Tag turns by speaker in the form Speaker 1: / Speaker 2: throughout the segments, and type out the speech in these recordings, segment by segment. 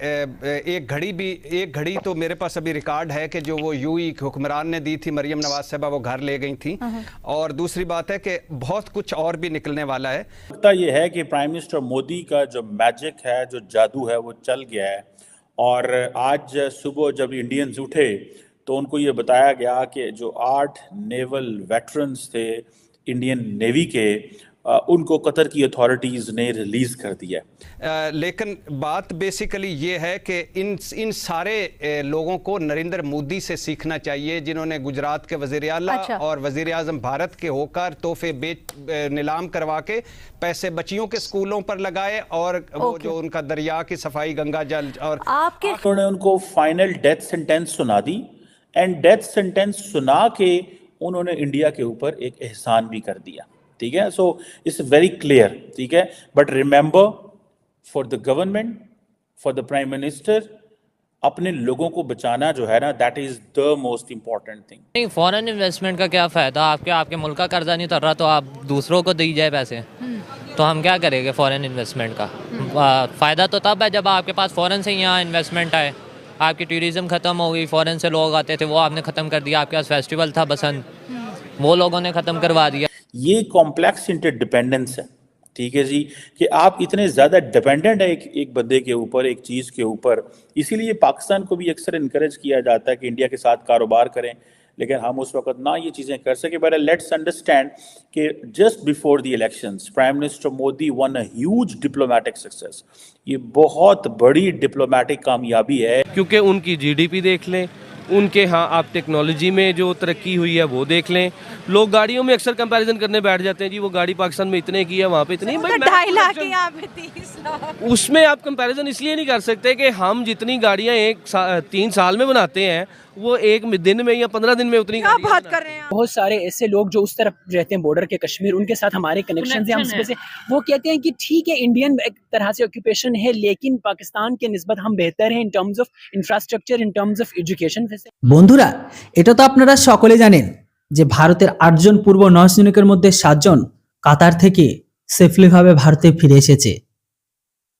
Speaker 1: एक घड़ी तो मेरे पास अभी रिकॉर्ड है कि जो वो यूई हुक्मरान ने दी थी मरियम नवाज साहबा, वो घर ले गई थी। और दूसरी बात है कि बहुत कुछ और भी निकलने वाला है।
Speaker 2: लगता ये है कि प्राइम मिनिस्टर मोदी का जो मैजिक है, जो जादू है, वो चल गया है। और आज सुबह जब इंडियंस उठे तो उनको ये बताया गया कि जो 8 नेवल वेटरन्स थे इंडियन नेवी के, उनको कतर की अथॉरिटीज़ ने रिलीज़ कर दिया।
Speaker 1: लेकिन बात बेसिकली ये है कि इन सारे लोगों को नरेंद्र मोदी से सीखना चाहिए, जिन्होंने गुजरात के वज़ीर आला और वज़ीर आज़म भारत के होकर तोहफे नीलाम करवा के पैसे बच्चियों के स्कूलों पर लगाए, और वो जो उनका दरिया की सफाई, गंगा जल, और
Speaker 2: उन्होंने उनको फाइनल डेथ सेंटेंस सुना दी। एंड डेथ सेंटेंस सुना के उन्होंने इंडिया के ऊपर एक एहसान भी कर दिया। ठीक है, सो इट्स वेरी क्लियर। ठीक है, but remember, for the government, for the prime minister, अपने लोगों को बचाना जो है ना, that is the most important thing.
Speaker 3: नहीं, फॉरेन इन्वेस्टमेंट का क्या फ़ायदा? आपके मुल्क का कर्जा नहीं उतर रहा तो आप दूसरों को दी जाए पैसे, तो हम क्या करेंगे फॉरेन इन्वेस्टमेंट का? फ़ायदा तो तब है जब आपके पास फ़ॉरेन से यहाँ इन्वेस्टमेंट आए। आपकी टूरिज़्म ख़त्म हो गई, फ़ॉरेन से लोग आते थे, वो आपने ख़त्म कर दिया। आपके पास फेस्टिवल था बसंत, वो लोगों ने ख़त्म करवा दिया।
Speaker 2: ये कॉम्प्लेक्स इंटरडिपेंडेंस है। ठीक है जी, कि आप इतने ज़्यादा डिपेंडेंट है एक बंदे के ऊपर, एक चीज़ के ऊपर। इसीलिए पाकिस्तान को भी अक्सर इनकरेज किया जाता है कि इंडिया के साथ कारोबार करें, लेकिन हम उस वक्त ना ये चीज़ें कर सके। बट लेट्स अंडरस्टैंड कि just before the elections prime minister Modi one a huge diplomatic success. ये बहुत बड़ी डिप्लोमेटिक कामयाबी है,
Speaker 4: क्योंकि उनकी जीडीपी देख लें, उनके यहाँ आप टेक्नोलॉजी में जो तरक्की हुई है वो देख लें। लोग गाड़ियों में अक्सर कंपैरिजन करने बैठ जाते हैं, जी वो गाड़ी पाकिस्तान में इतने की है, वहाँ पे इतनी, भाई
Speaker 5: 2.5 लाख की, यहाँ पे 30 लाख।
Speaker 4: उसमें आप कंपैरिजन इसलिए नहीं कर सकते कि हम जितनी गाड़ियाँ 3 साल में बनाते हैं, वो एक दिन में या 15 दिन में उतनी
Speaker 5: क्या बात कर रहे हैं।
Speaker 6: बहुत सारे ऐसे लोग जो उस तरफ रहते हैं बॉर्डर के कश्मीर, उनके साथ हमारे कनेक्शन है, हम से वो कहते हैं कि ठीक है इंडियन एक तरह से ऑक्यूपेशन है, लेकिन पाकिस्तान के निस्बत हम बेहतर हैं in terms of infrastructure, in terms of education.
Speaker 7: বন্ধুরা, এটা তো আপনারা সকলে জানেন যে ভারতের 8 জন পূর্ব নৌসৈনিকের মধ্যে 7 জন কাতার থেকে সেফলি ভাবে ভারতে ফিরে এসেছে।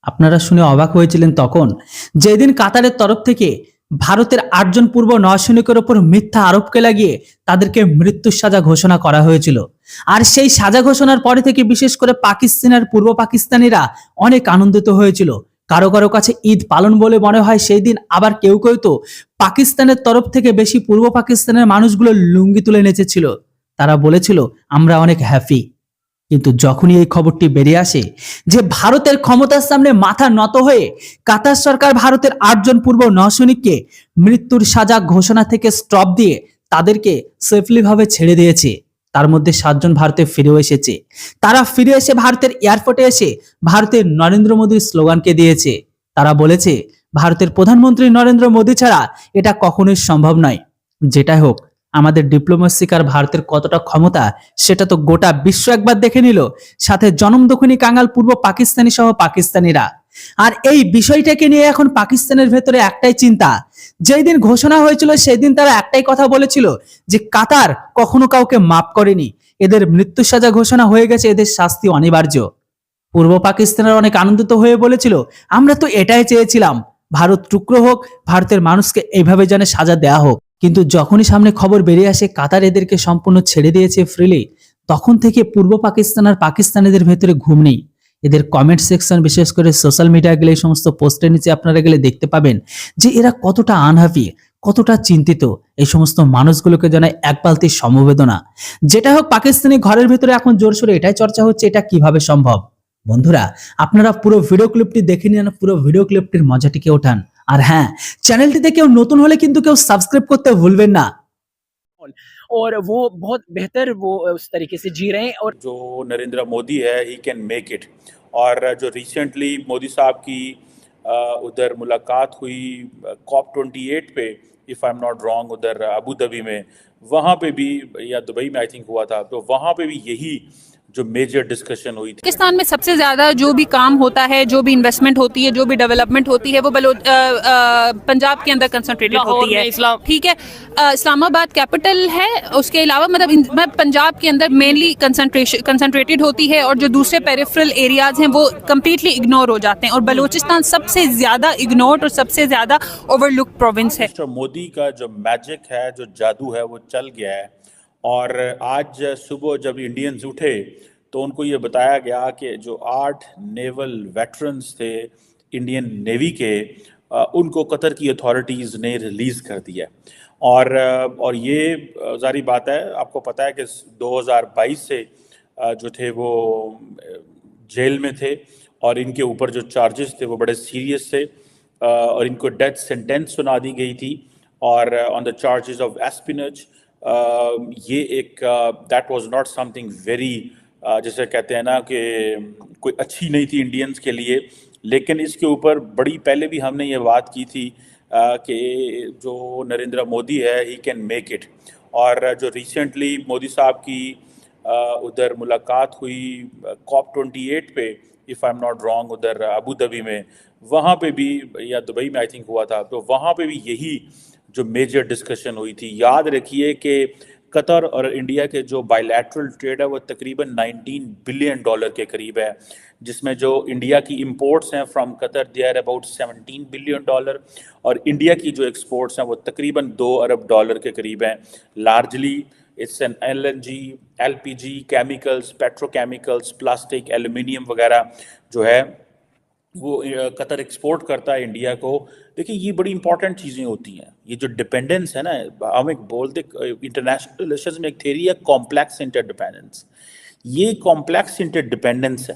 Speaker 7: আপনারা শুনে অবাক হয়েছিলেন তখন যেদিন কাতারের তরফ থেকে ভারতের 8 জন পূর্ব নৌসৈনিকের উপর মিথ্যা আরোপকে লাগিয়ে তাদেরকে মৃত্যুর সাজা ঘোষণা করা হয়েছিল। আর সেই সাজা ঘোষণার পরে থেকে বিশেষ করে পাকিস্তানের পূর্ব পাকিস্তানিরা অনেক আনন্দিত হয়েছিল। কারো কারো কাছে ঈদ পালন বলে মনে হয় সেই দিন, আবার কেউ কেউ তো পাকিস্তানের তরফ থেকে বেশি পূর্ব পাকিস্তানের মানুষগুলো লুঙ্গি তুলে নেচেছিল। তারা বলেছিল আমরা অনেক হ্যাপি। কিন্তু যখনই এই খবরটি বেরিয়ে আসে যে ভারতের ক্ষমতার সামনে মাথা নত হয়ে কাতার সরকার ভারতের 8 জন পূর্ব নৌসৈনিককে মৃত্যুর সাজা ঘোষণা থেকে স্টপ দিয়ে তাদেরকে সেফলি ভাবে ছেড়ে দিয়েছে, তার মধ্যে 7 জন ভারতে ফিরেও এসেছে। তারা ফিরে এসে ভারতের এয়ারপোর্টে এসে ভারতের নরেন্দ্র মোদীর স্লোগানকে দিয়েছে। তারা বলেছে ভারতের প্রধানমন্ত্রী নরেন্দ্র মোদী ছাড়া এটা কখনোই সম্ভব নয়। যেটাই হোক, আমাদের ডিপ্লোমেসিকার ভারতের কতটা ক্ষমতা সেটা তো গোটা বিশ্ব একবার দেখে নিল, সাথে জনমদখনী কাঙ্গাল পূর্ব পাকিস্তানি সহ পাকিস্তানিরা। আর এই বিষয়টাকে নিয়ে এখন পাকিস্তানের ভেতরে একটাই চিন্তা। যেই দিন ঘোষণা হয়েছিল সেই দিন তারা একটাই কথা বলেছিল যে কাতার কখনো কাউকে মাফ করেনি, এদের মৃত্যু সাজা ঘোষণা হয়ে গেছে, এদের শাস্তি অনিবার্য। পূর্ব পাকিস্তানের অনেক আনন্দিত হয়ে বলেছিল আমরা তো এটাই চেয়েছিলাম, ভারত টুকরো হোক, ভারতের মানুষকে এইভাবে যেন সাজা দেয়া হোক। কিন্তু যখনই সামনে খবর বেরিয়ে আসে কাতার এদেরকে সম্পূর্ণ ছেড়ে দিয়েছে ফ্রিলি, তখন থেকে পূর্ব পাকিস্তান আর পাকিস্তানিদের ভেতরে ঘুম নেই। এদের কমেন্ট সেকশন, বিশেষ করে সোশ্যাল মিডিয়া গেলে এই সমস্ত পোস্টের নিচে আপনারা গেলে দেখতে পাবেন যে এরা কতটা আনহ্যাপি, কতটা চিন্তিত। এই সমস্ত মানুষগুলোকে জানায় এক বালতি সমবেদনা। যেটা হোক, পাকিস্তানি ঘরের ভেতরে এখন জোরসোরে এটাই চর্চা হচ্ছে এটা কিভাবে সম্ভব। বন্ধুরা, আপনারা পুরো ভিডিও ক্লিপটি দেখে নিন, পুরো ভিডিও ক্লিপটির মজাটিকে ওঠান। আর হ্যাঁ, চ্যানেলটিতে কেউ নতুন হলে কিন্তু কেউ সাবস্ক্রাইব করতে ভুলবেন না।
Speaker 6: और वो बहुत बेहतर वो उस तरीके से जी रहे हैं। और
Speaker 2: जो नरेंद्र मोदी है ही कैन मेक इट। और जो रिसेंटली मोदी साहब की उधर मुलाकात हुई COP28 पे, if I am not wrong, उधर अबू धाबी में, वहाँ पे भी, या दुबई में आई थिंक हुआ था, तो वहाँ पे भी यही जो मेजर डिस्कशन हुई थी।
Speaker 8: पाकिस्तान में सबसे ज्यादा जो भी काम होता है, जो भी इन्वेस्टमेंट होती है, जो भी डेवलपमेंट होती है, वो पंजाब के अंदर कंसंट्रेटेड होती है। ठीक है, इस्लामाबाद कैपिटल है, उसके अलावा मतलब पंजाब के अंदर मेनली कंसंट्रेटेड होती है और जो दूसरे पेरिफेरल एरियाज हैं वो कम्प्लीटली इग्नोर हो जाते हैं और बलूचिस्तान सबसे ज्यादा इग्नोर्ड और सबसे ज्यादा ओवरलुक प्रोविंस है।
Speaker 2: मिस्टर मोदी का जो मैजिक है, जो जादू है, वो चल गया है। और आज सुबह जब इंडियंस उठे तो उनको ये बताया गया कि जो 8 नेवल वेटरन्स थे इंडियन नेवी के, उनको कतर की अथॉरिटीज़ ने रिलीज़ कर दिया। और ये जारी बात है, आपको पता है कि 2022 से जो थे वो जेल में थे और इनके ऊपर जो चार्जेस थे वो बड़े सीरियस थे और इनको डेथ सेंटेंस सुना दी गई थी और ऑन द चार्जेस ऑफ एस्पिनेज। ये एक that was not something very, जैसे कहते हैं ना कि कोई अच्छी नहीं थी इंडियंस के लिए, लेकिन इसके ऊपर बड़ी पहले भी हमने ये बात की थी कि जो नरेंद्र मोदी है ही कैन मेक इट। और जो रिसेंटली मोदी साहब की उधर मुलाकात हुई COP28 पे, if I am not wrong, उधर अबू धाबी में, वहाँ पे भी, या दुबई में आई थिंक हुआ था, तो वहाँ पे भी यही जो मेजर डिस्कशन हुई थी। याद रखिए कि कतर और इंडिया के जो बायलैटरल ट्रेड है वो तकरीबन $19 बिलियन के करीब है, जिसमें जो इंडिया की इंपोर्ट्स हैं from Qatar they are about $17 billion और इंडिया की जो एक्सपोर्ट्स हैं वो तकरीबन $2 अरब के करीब हैं। Largely it's an LNG, LPG, chemicals, petrochemicals, plastic, aluminium वगैरह जो है वो कतर एक्सपोर्ट करता है इंडिया को। देखिए ये बड़ी इंपॉर्टेंट चीज़ें होती हैं। ये जो डिपेंडेंस है ना, हम एक बोलते इंटरनेशनल रिलेशंस में एक थ्योरी है कॉम्प्लेक्स इंटरडिपेंडेंस। ये कॉम्प्लेक्स इंटरडिपेंडेंस है,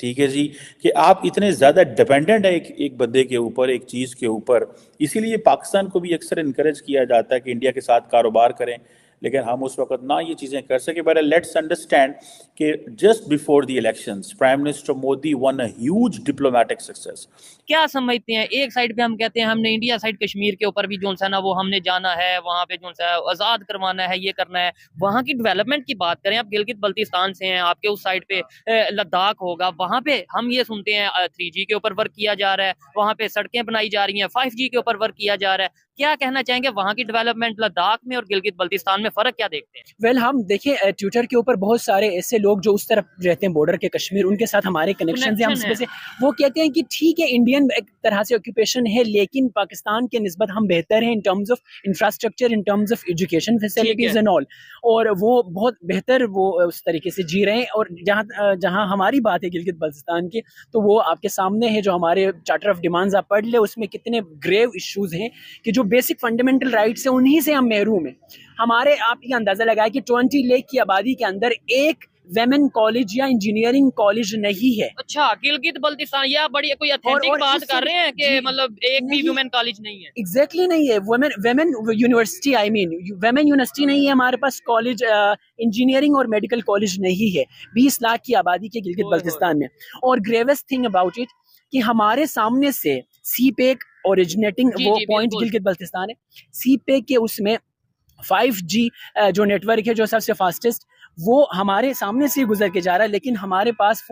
Speaker 2: ठीक है जी, कि आप इतने ज़्यादा डिपेंडेंट है एक बंदे के ऊपर, एक चीज़ के ऊपर। इसीलिए पाकिस्तान को भी अक्सर इनकरेज किया जाता है कि इंडिया के साथ कारोबार करें, लेकिन हम उस वक्त ना ये चीज़ें कर सके। बट लेट्स अंडरस्टैंड कि just before the elections prime minister Modi one a huge diplomatic success.
Speaker 9: क्या समझते हैं, एक साइड पे हम कहते हैं हमने इंडिया साइड कश्मीर के ऊपर भी जो सा ना वो हमने जाना है, वहाँ पे जो सा आज़ाद करवाना है, ये करना है। वहाँ की डेवलपमेंट की बात करें, आप गिलगित बल्तिस्तान से हैं, आपके उस साइड पे लद्दाख होगा, वहाँ पे हम ये सुनते हैं 3G के ऊपर वर्क किया जा रहा है, वहाँ पे सड़कें बनाई जा रही हैं, 5G के ऊपर वर्क किया जा रहा है। क्या कहना चाहेंगे वहाँ की डेवलपमेंट लद्दाख में और गिलगित बल्तिस्तान में फर्क क्या देखते हैं?
Speaker 6: वेल हम देखिए ट्विटर के ऊपर बहुत सारे ऐसे लोग जो उस तरफ रहते हैं बॉर्डर के कश्मीर, उनके साथ हमारे कनेक्शन है, हम उसमें से वो कहते हैं कि ठीक है इंडियन एक तरह से ऑक्यूपेशन है, लेकिन पाकिस्तान के निस्बत हम बेहतर हैं in terms of infrastructure, in terms of education facilities and all, और वो बहुत बेहतर वो उस तरीके से जी रहे हैं। और जहाँ हमारी बात है गिलगित बल्तिस्तान की, तो वो आपके सामने है, जो हमारे चार्टर ऑफ डिमांड्स आप पढ़ ले, उसमें कितने ग्रेव इश्यूज हैं कि जो बेसिक फंडामेंटल राइट्स हैं उन्हीं से हम महरूम हैं। हमारे, आप ये अंदाजा लगाए कि 20 लाख की आबादी के अंदर एक वेमेन कॉलेज या इंजीनियरिंग कॉलेज नहीं है।
Speaker 9: अच्छा, गिलगित बल्तिस्तान, या बड़ी कोई अथेंटिक बात कर रहे हैं कि मतलब एक भी वुमेन कॉलेज नहीं है?
Speaker 6: एग्जैक्टली नहीं है, women university, I mean women university नहीं है हमारे पास, कॉलेज इंजीनियरिंग और मेडिकल कॉलेज नहीं है 20 लाख की आबादी के गिलगित बल्तिस्तान में। और ग्रेवेस्ट थिंग अबाउट इट कि हमारे सामने से सीपेक ओरिजिनेटिंग वो पॉइंट गिलगित बल्तिस्तान है, सीपेक के उसमें 5G जो नेटवर्क है जो सबसे फास्टेस्ट, वो हमारे सामने से गुजर के जा रहा है, लेकिन हमारे पास